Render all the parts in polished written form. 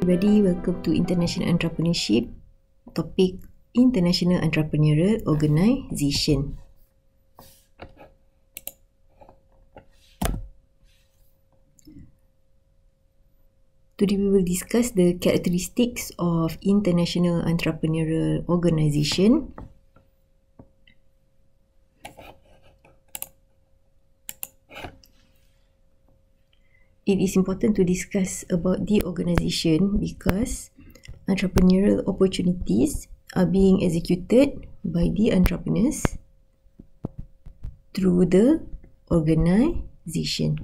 everybody, welcome to International Entrepreneurship, topic International Entrepreneurial Organization. Today we will discuss the characteristics of International Entrepreneurial Organization. It is important to discuss about the organization because entrepreneurial opportunities are being executed by the entrepreneurs through the organization.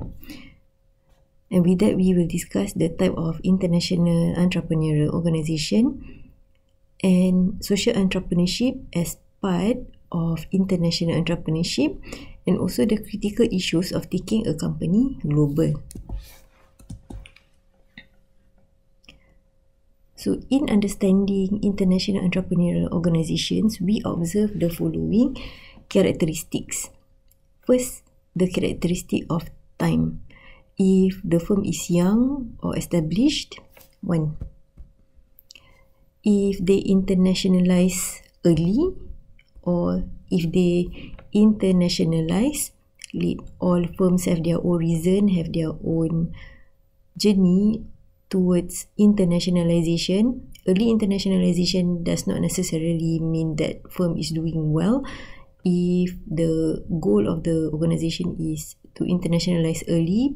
And with that, we will discuss the type of international entrepreneurial organization and social entrepreneurship as part of international entrepreneurship, and also the critical issues of taking a company global. So, in understanding international entrepreneurial organizations, we observe the following characteristics. First, the characteristic of time. If the firm is young or established, 1. If they internationalize early, or if they internationalize late. All firms have their own reason, have their own journey towards internationalization. Early internationalization does not necessarily mean that firm is doing well. If the goal of the organization is to internationalize early,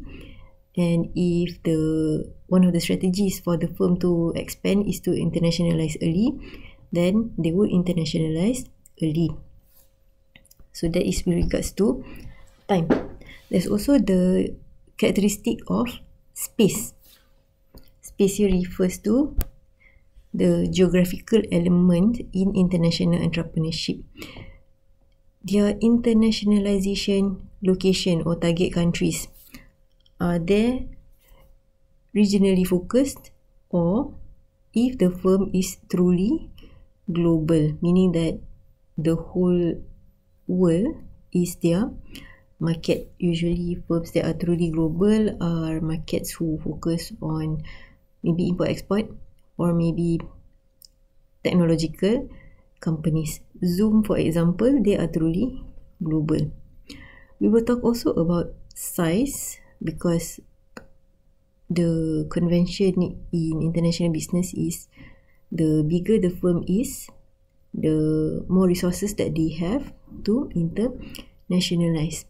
and if one of the strategies for the firm to expand is to internationalize early, then they will internationalize early. So that is with regards to time. There's also the characteristic of space. Space here refers to the geographical element in international entrepreneurship. Their internationalization location or target countries, are they regionally focused, or if the firm is truly global, meaning that the whole world is their market. Usually firms that are truly global are markets who focus on maybe import-export or maybe technological companies. Zoom, for example, they are truly global. We will talk also about size, because the convention in international business is the bigger the firm is, the more resources that they have to internationalize.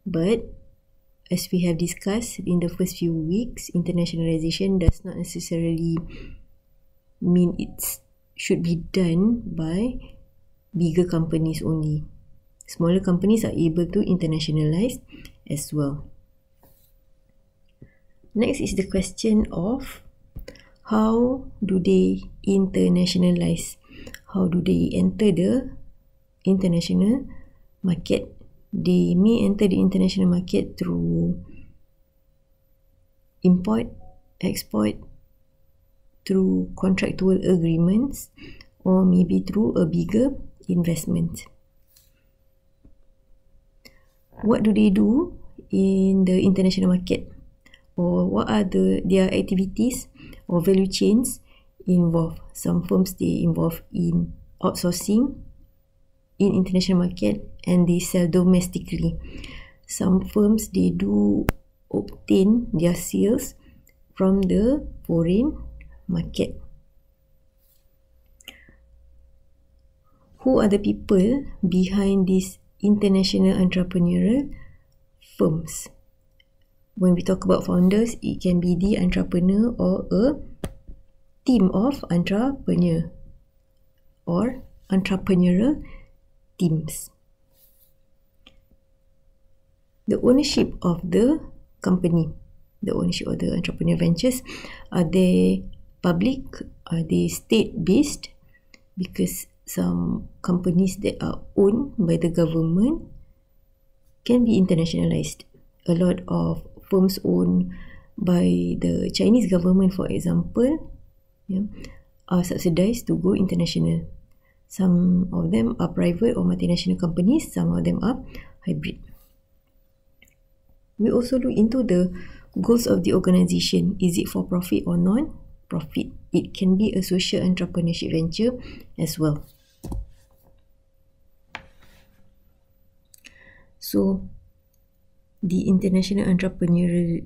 But as we have discussed in the first few weeks, internationalization does not necessarily mean it should be done by bigger companies only. Smaller companies are able to internationalize as well. Next is the question of how do they internationalize? How do they enter the international market? They may enter the international market through import, export, through contractual agreements, or maybe through a bigger investment. What do they do in the international market? Or what are their activities or value chains involved? Some firms, they involve in outsourcing in international market and they sell domestically. Some firms, they do obtain their sales from the foreign market. Who are the people behind these international entrepreneurial firms? When we talk about founders, it can be the entrepreneur or a team of entrepreneur or entrepreneurial teams. The ownership of the company, the ownership of the entrepreneur ventures, are they public? Are they state-based? Because some companies that are owned by the government can be internationalized. A lot of firms owned by the Chinese government, for example, are subsidized to go international. Some of them are private or multinational companies, some of them are hybrid. We also look into the goals of the organization. Is it for profit or non profit. It can be a social entrepreneurship venture as well. So, the international entrepreneurial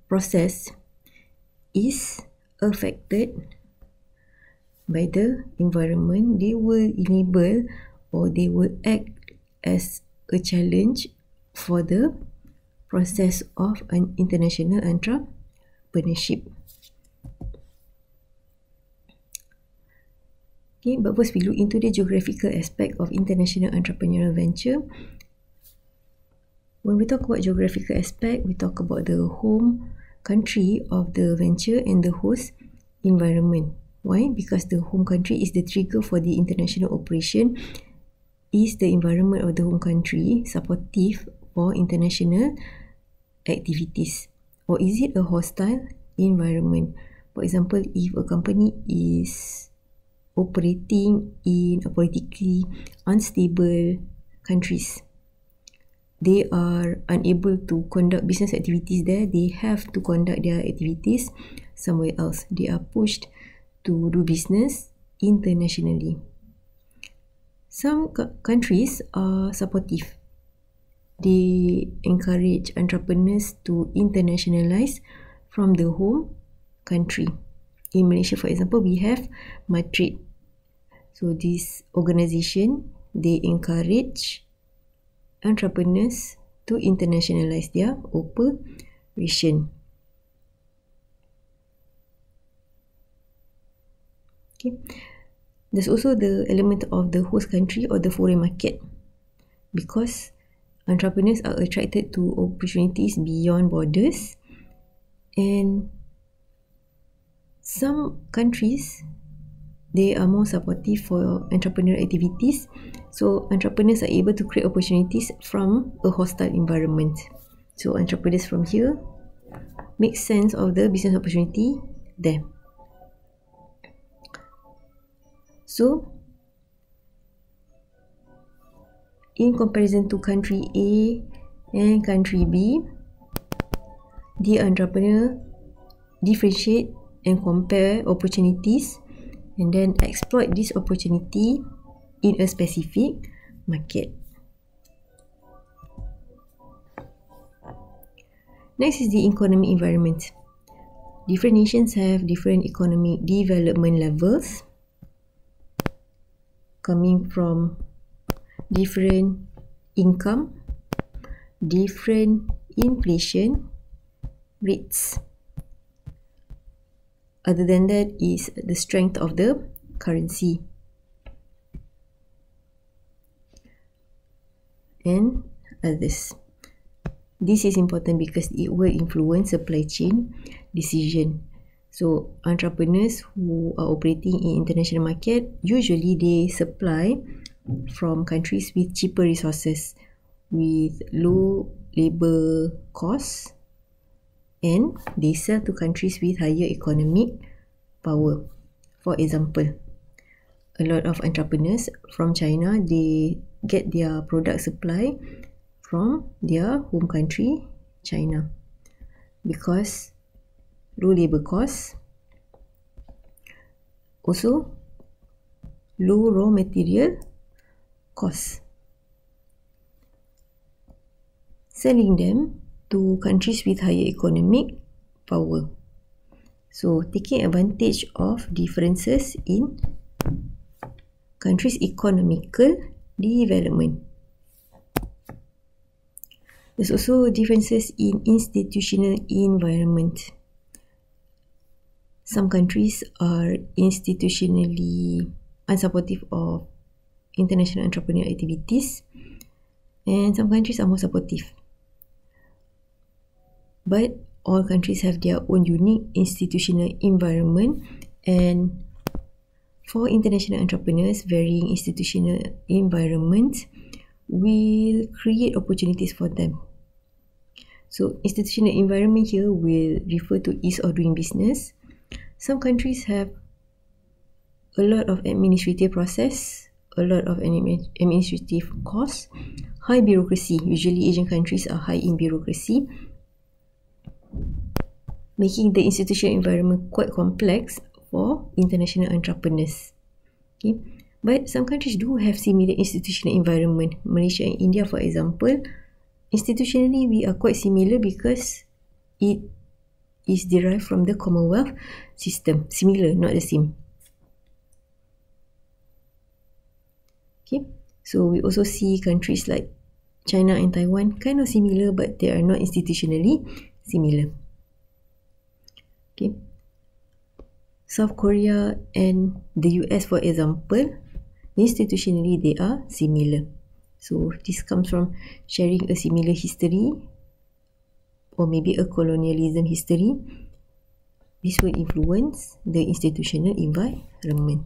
process is affected by the environment. They will enable or they will act as a challenge for the process of an international entrepreneurship. Okay, but first we look into the geographical aspect of international entrepreneurial venture. When we talk about geographical aspect, we talk about the home country of the venture and the host environment. Why? Because the home country is the trigger for the international operation. Is the environment of the home country supportive for international activities? Or is it a hostile environment? For example, if a company is operating in a politically unstable countries, they are unable to conduct business activities there. They have to conduct their activities somewhere else. They are pushed to do business internationally. Some countries are supportive. They encourage entrepreneurs to internationalize from the home country. In Malaysia, for example, we have Matrade. So this organisation, they encourage entrepreneurs to internationalize their operation. Okay. There's also the element of the host country or the foreign market, because entrepreneurs are attracted to opportunities beyond borders, and some countries, they are more supportive for entrepreneurial activities. So entrepreneurs are able to create opportunities from a hostile environment. So entrepreneurs from here make sense of the business opportunity there. So in comparison to country A and country B, the entrepreneur differentiate and compare opportunities and then exploit this opportunity in a specific market. Next is the economic environment. Different nations have different economic development levels coming from different income, different inflation rates. Other than that is the strength of the currency. And others. This is important because it will influence supply chain decision. So entrepreneurs who are operating in international market, usually they supply from countries with cheaper resources, with low labor costs, and they sell to countries with higher economic power. For example, a lot of entrepreneurs from China, they get their product supply from their home country, China, because low labor costs, also low raw material costs. Selling them to countries with higher economic power. So taking advantage of differences in countries' economical development. There's also differences in institutional environment. Some countries are institutionally unsupportive of international entrepreneurial activities, and some countries are more supportive. But all countries have their own unique institutional environment, and for international entrepreneurs, varying institutional environments will create opportunities for them. So institutional environment here will refer to ease of doing business. Some countries have a lot of administrative process, a lot of administrative costs, high bureaucracy. Usually Asian countries are high in bureaucracy. making the institutional environment quite complex for international entrepreneurs. Okay. But some countries do have similar institutional environment. Malaysia and India, for example, institutionally we are quite similar because it is derived from the Commonwealth system. Similar, not the same. Okay. So we also see countries like China and Taiwan kind of similar, but they are not institutionally similar. Okay. South Korea and the US, for example, institutionally they are similar. So this comes from sharing a similar history or maybe a colonialism history. This will influence the institutional environment.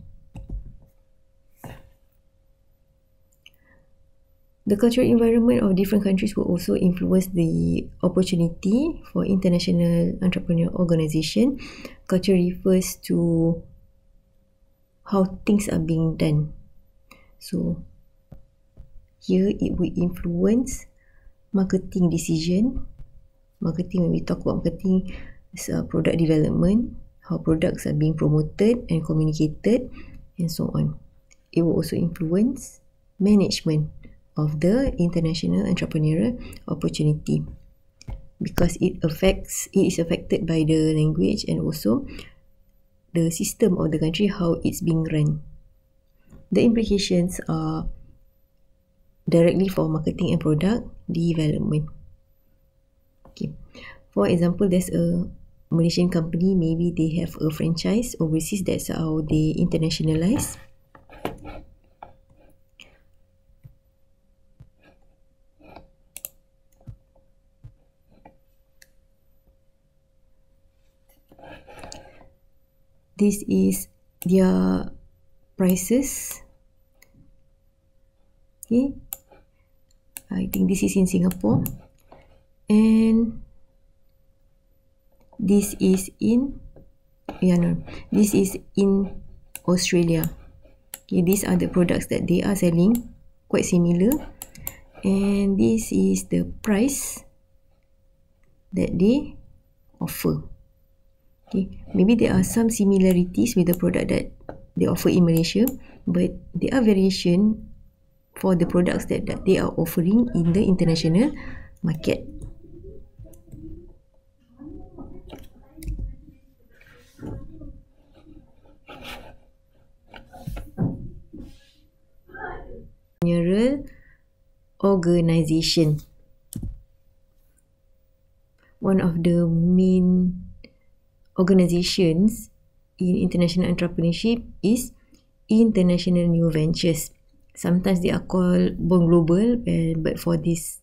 The cultural environment of different countries will also influence the opportunity for international entrepreneurial organization. Culture refers to how things are being done. So here it will influence marketing decision. Marketing, when we talk about marketing, is product development, how products are being promoted and communicated, and so on. It will also influence management of the international entrepreneurial opportunity because it is affected by the language and also the system of the country, how it's being run. The implications are directly for marketing and product development. Okay. For example, there's a Malaysian company, maybe they have a franchise overseas, that's how they internationalize. This is their prices. Okay, I think this is in Singapore, and this is in this is in Australia. Okay, these are the products that they are selling, quite similar, and this is the price that they offer. Okay, maybe there are some similarities with the product that they offer in Malaysia, but there are variation for the products that they are offering in the international market. Entrepreneurial organization. One of the main organizations in international entrepreneurship is International New Ventures. Sometimes they are called Born Global, but for this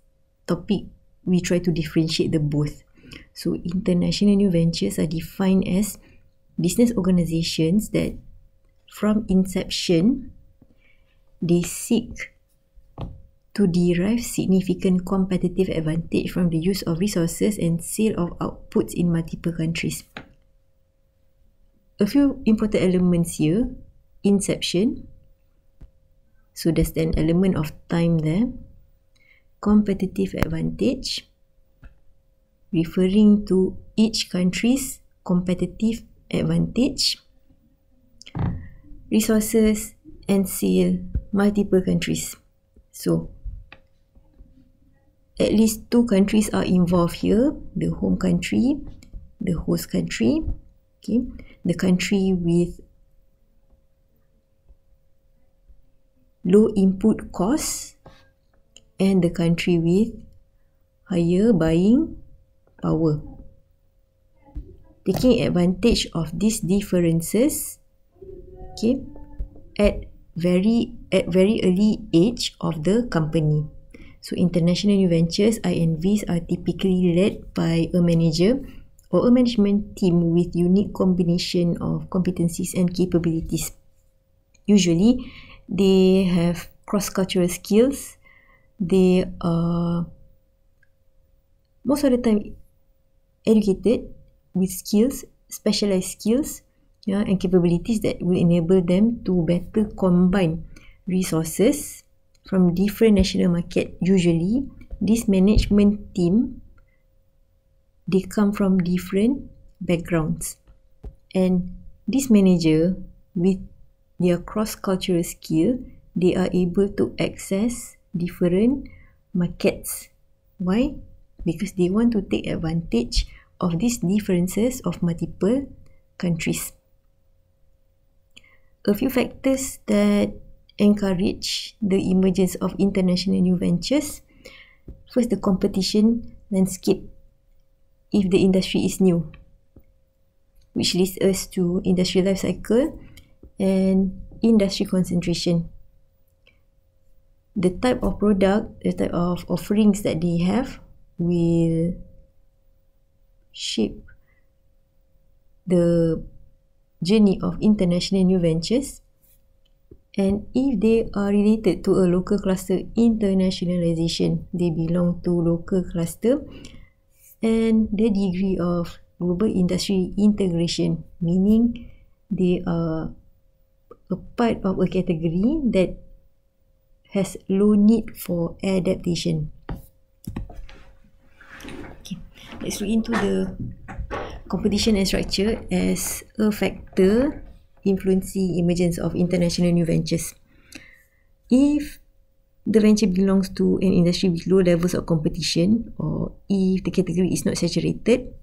topic, we try to differentiate the both. So International New Ventures are defined as business organizations that from inception, they seek to derive significant competitive advantage from the use of resources and sale of outputs in multiple countries. A few important elements here. Inception. So there's an element of time there. Competitive advantage. Referring to each country's competitive advantage. Resources and sale, multiple countries. So at least two countries are involved here. The home country, the host country. Okay. The country with low input costs and the country with higher buying power. Taking advantage of these differences, okay, at very early age of the company. So international new ventures, INVs, are typically led by a manager or a management team with unique combination of competencies and capabilities. Usually, they have cross-cultural skills. They are most of the time educated with skills, specialized skills, and capabilities that will enable them to better combine resources from different national market. Usually, this management team, they come from different backgrounds. And this manager, with their cross-cultural skill, they are able to access different markets. Why? Because they want to take advantage of these differences of multiple countries. A few factors that encourage the emergence of international new ventures. First, the competition landscape if the industry is new, which leads us to industry life cycle and industry concentration. The type of product, the type of offerings that they have will shape the journey of international new ventures. And if they are related to a local cluster internationalization, they belong to local cluster. And the degree of global industry integration, meaning they are a part of a category that has low need for adaptation. Okay, let's look into the competition and structure as a factor influencing emergence of international new ventures. If the venture belongs to an industry with low levels of competition, or if the category is not saturated,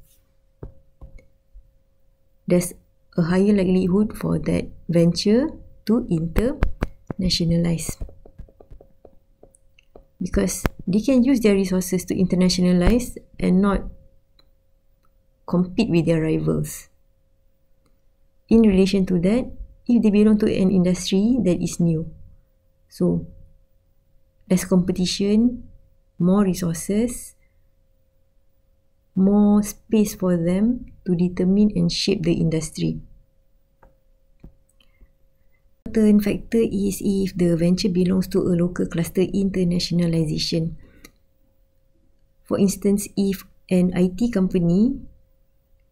there's a higher likelihood for that venture to internationalize, because they can use their resources to internationalize and not compete with their rivals. In relation to that, if they belong to an industry that is new, so less competition, more resources, more space for them to determine and shape the industry. The third factor is if the venture belongs to a local cluster internationalization. For instance, if an IT company,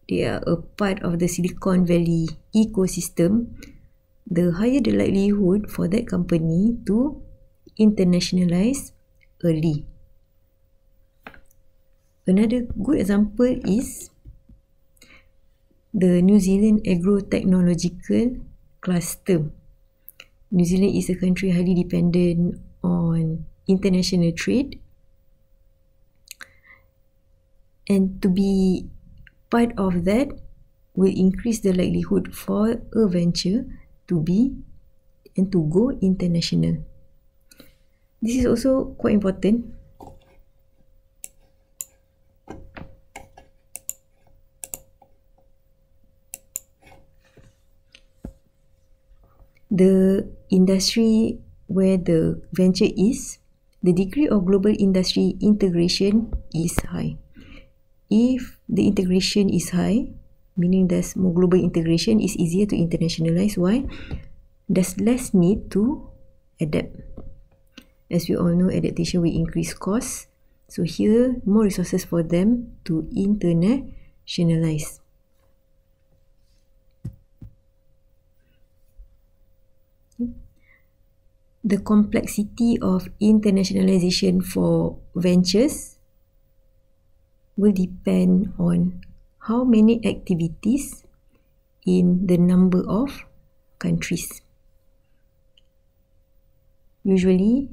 they are a part of the Silicon Valley ecosystem, the higher the likelihood for that company to internationalize early. Another good example is the New Zealand agro-technological cluster. New Zealand is a country highly dependent on international trade, and to be part of that will increase the likelihood for a venture to be and to go international. This is also quite important. The industry where the venture is, the degree of global industry integration is high. If the integration is high, meaning there's more global integration, it's easier to internationalize. Why? There's less need to adapt. As we all know, adaptation will increase costs. So here, more resources for them to internationalize. The complexity of internationalization for ventures will depend on how many activities in the number of countries. Usually,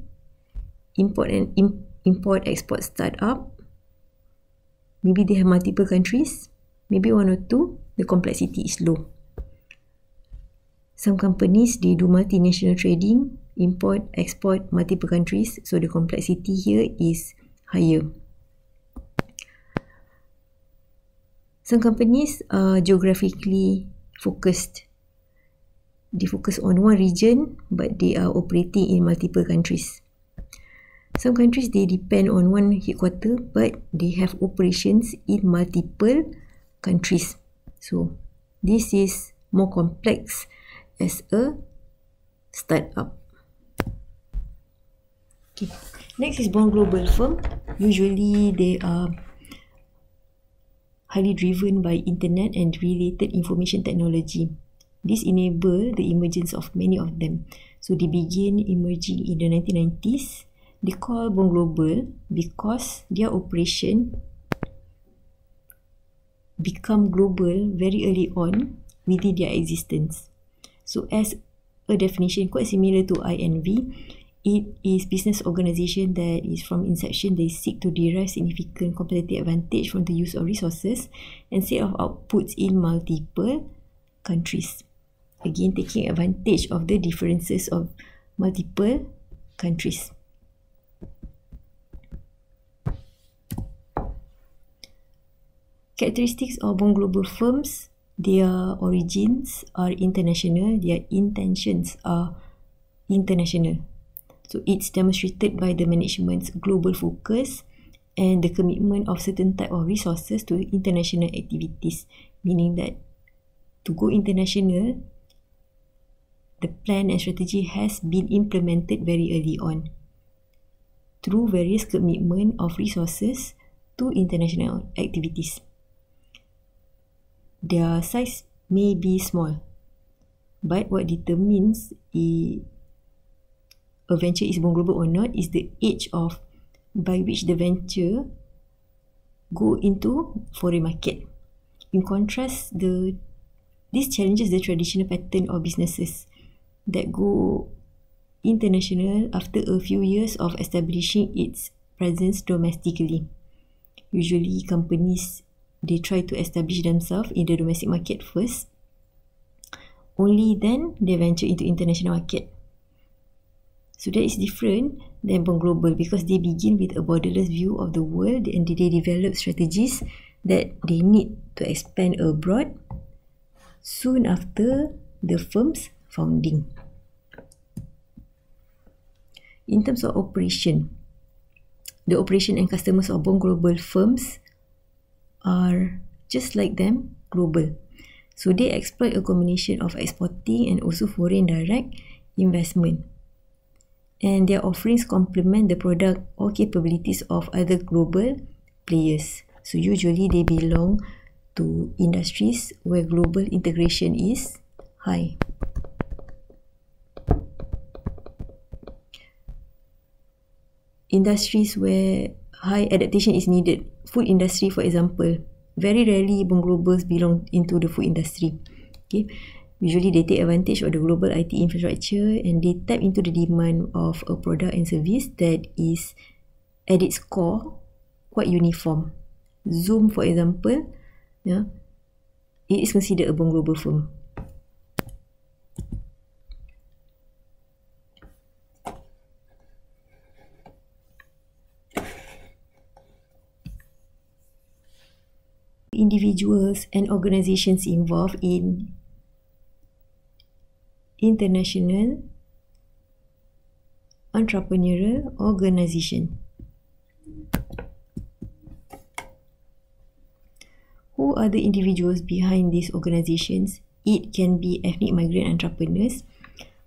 import-export startup, maybe they have multiple countries, maybe one or two, the complexity is low. Some companies, they do multinational trading, import, export, multiple countries, so the complexity here is higher. Some companies are geographically focused. They focus on one region, but they are operating in multiple countries. Some countries, they depend on one headquarter, but they have operations in multiple countries. So this is more complex as a startup. Okay. Next is born global firm. Usually they are highly driven by internet and related information technology. This enabled the emergence of many of them. So they began emerging in the 1990s. They call born global because their operation become global very early on within their existence. So as a definition quite similar to INV, it is business organisation that is from inception they seek to derive significant competitive advantage from the use of resources and set of outputs in multiple countries. Again, taking advantage of the differences of multiple countries. Characteristics of born global firms: their origins are international, their intentions are international. So it's demonstrated by the management's global focus and the commitment of certain type of resources to international activities, meaning that to go international, the plan and strategy has been implemented very early on through various commitment of resources to international activities. Their size may be small, but what determines a venture is born global or not is the age of by which the venture go into foreign market. In contrast, this challenges the traditional pattern of businesses that go international after a few years of establishing its presence domestically. Usually companies, they try to establish themselves in the domestic market first. Only then they venture into international market. So that is different than born global because they begin with a borderless view of the world and they develop strategies that they need to expand abroad soon after the firm's founding. In terms of operation, the operation and customers of born global firms are just like them, global. So they exploit a combination of exporting and also foreign direct investment. And their offerings complement the product or capabilities of other global players. So usually they belong to industries where global integration is high. Industries where high adaptation is needed. Food industry, for example. Very rarely born globals belong into the food industry. Okay. Usually they take advantage of the global IT infrastructure and they tap into the demand of a product and service that is at its core quite uniform. Zoom, for example, it is considered a born global firm. Individuals and organizations involved in international entrepreneurial organization. Who are the individuals behind these organizations? It can be ethnic migrant entrepreneurs.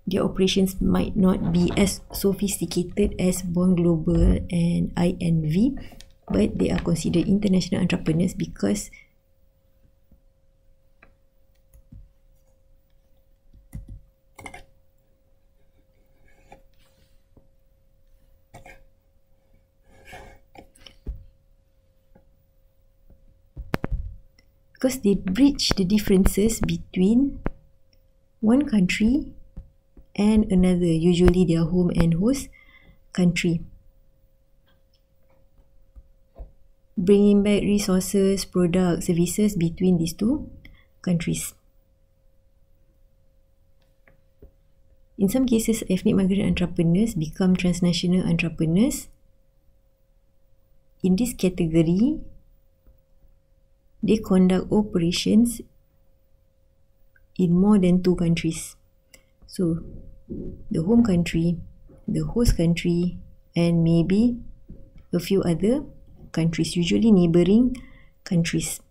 Their operations might not be as sophisticated as Born Global and INV, but they are considered international entrepreneurs because they bridge the differences between one country and another, usually their home and host country. Bringing back resources, products, services between these two countries. In some cases, ethnic migrant entrepreneurs become transnational entrepreneurs. In this category, they conduct operations in more than 2 countries. So, the home country, the host country, and maybe a few other countries, usually neighboring countries.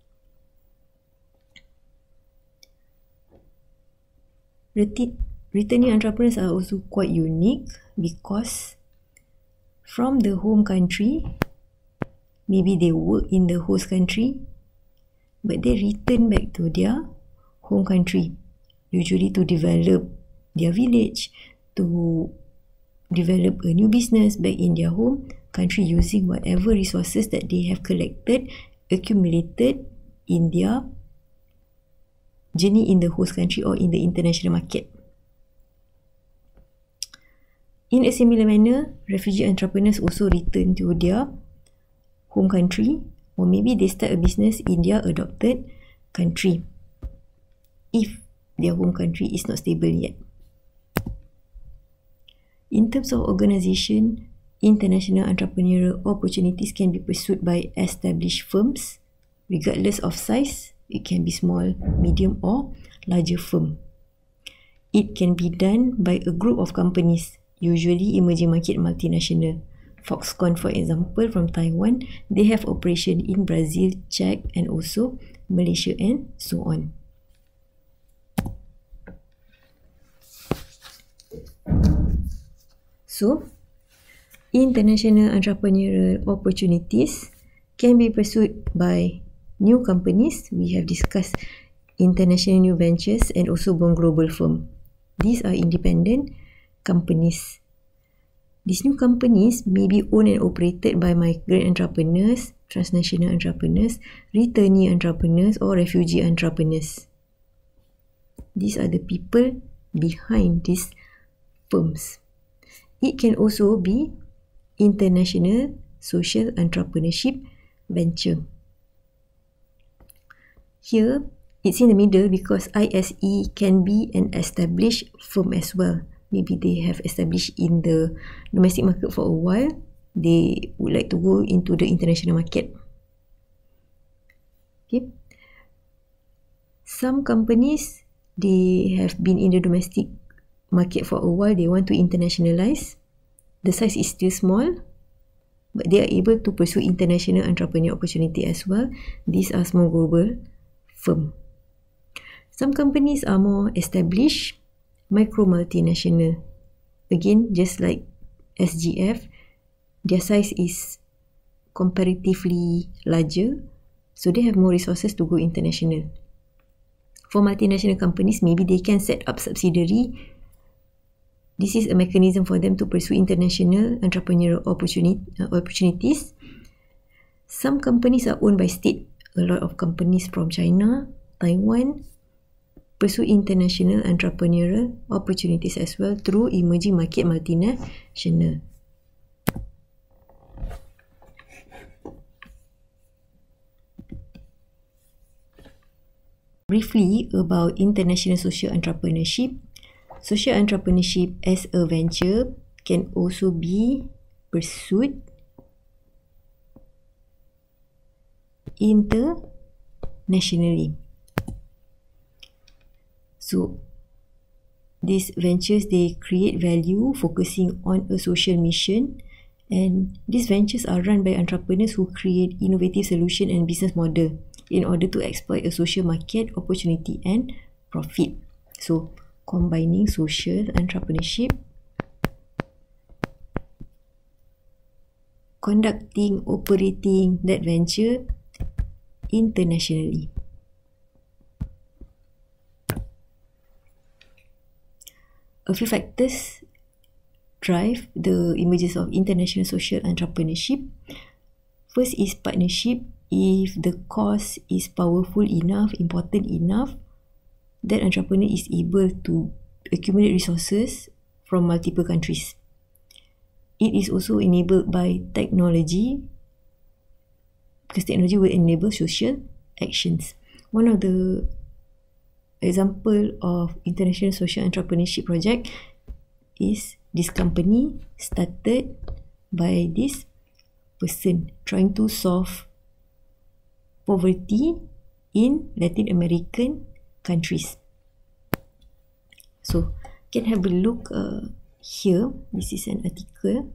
Returning entrepreneurs are also quite unique because from the home country, maybe they work in the host country, but they return back to their home country, usually to develop their village, to develop a new business back in their home country using whatever resources that they have collected, accumulated in their journey in the host country or in the international market. In a similar manner, refugee entrepreneurs also return to their home country, or maybe they start a business in their adopted country if their home country is not stable yet. In terms of organisation, international entrepreneurial opportunities can be pursued by established firms, regardless of size. It can be small, medium or larger firm. It can be done by a group of companies, usually emerging market multinational. Foxconn, for example, from Taiwan, they have operation in Brazil, Czech and also Malaysia and so on. So, international entrepreneurial opportunities can be pursued by new companies. We have discussed international new ventures and also born global firm. These are independent companies. These new companies may be owned and operated by migrant entrepreneurs, transnational entrepreneurs, returnee entrepreneurs or refugee entrepreneurs. These are the people behind these firms. It can also be international social entrepreneurship venture. Here, it's in the middle because ISE can be an established firm as well. Maybe they have established in the domestic market for a while. They would like to go into the international market. Okay. Some companies, they have been in the domestic market for a while. They want to internationalize. The size is still small, but they are able to pursue international entrepreneur opportunity as well. These are small global firm. Some companies are more established, micro multinational. Again, just like SGF, their size is comparatively larger, so they have more resources to go international. For multinational companies, maybe they can set up subsidiary. This is a mechanism for them to pursue international entrepreneurial opportunities. Some companies are owned by state. A lot of companies from China, Taiwan, pursue international entrepreneurial opportunities as well through emerging market multinational. Briefly about international social entrepreneurship. Social entrepreneurship as a venture can also be pursued internationally. So, these ventures, they create value focusing on a social mission, and these ventures are run by entrepreneurs who create innovative solution and business model in order to exploit a social market opportunity and profit. So, combining social entrepreneurship, operating that venture internationally. A few factors drive the emergence of international social entrepreneurship. First is partnership. If the cause is powerful enough, important enough, that entrepreneur is able to accumulate resources from multiple countries. It is also enabled by technology, because technology will enable social actions. One of the example of international social entrepreneurship project is this company started by this person trying to solve poverty in Latin American countries. So, you can have a look here. This is an article.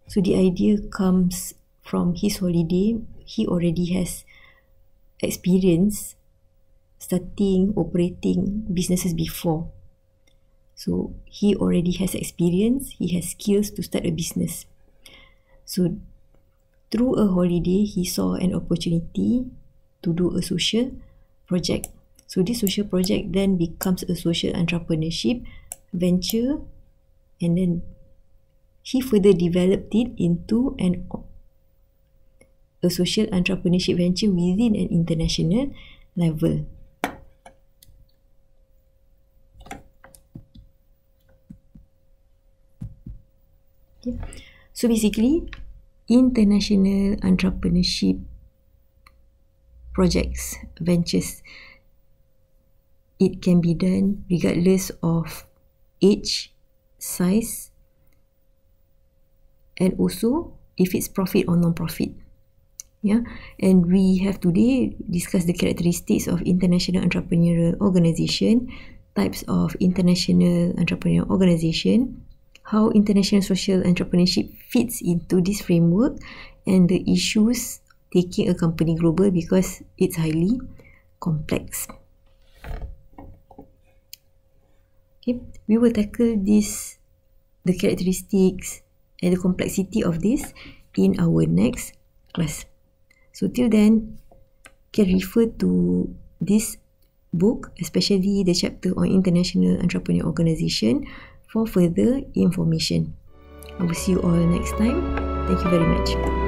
So, the idea comes from his holiday. He already has experience starting, operating businesses before. So, he already has experience. He has skills to start a business. So, through a holiday, he saw an opportunity to do a social project. So, this social project then becomes a social entrepreneurship venture, and then he further developed it into a social entrepreneurship venture within an international level. Okay. So basically, international entrepreneurship projects, ventures, it can be done regardless of age, size, and also if it's profit or non-profit. Yeah, and we have today discussed the characteristics of international entrepreneurial organization, types of international entrepreneurial organization, how international social entrepreneurship fits into this framework, and the issues taking a company global because it's highly complex. Okay, we will tackle this, the characteristics and the complexity of this in our next class. So till then, you can refer to this book, especially the chapter on international entrepreneur organization, for further information. I will see you all next time. Thank you very much.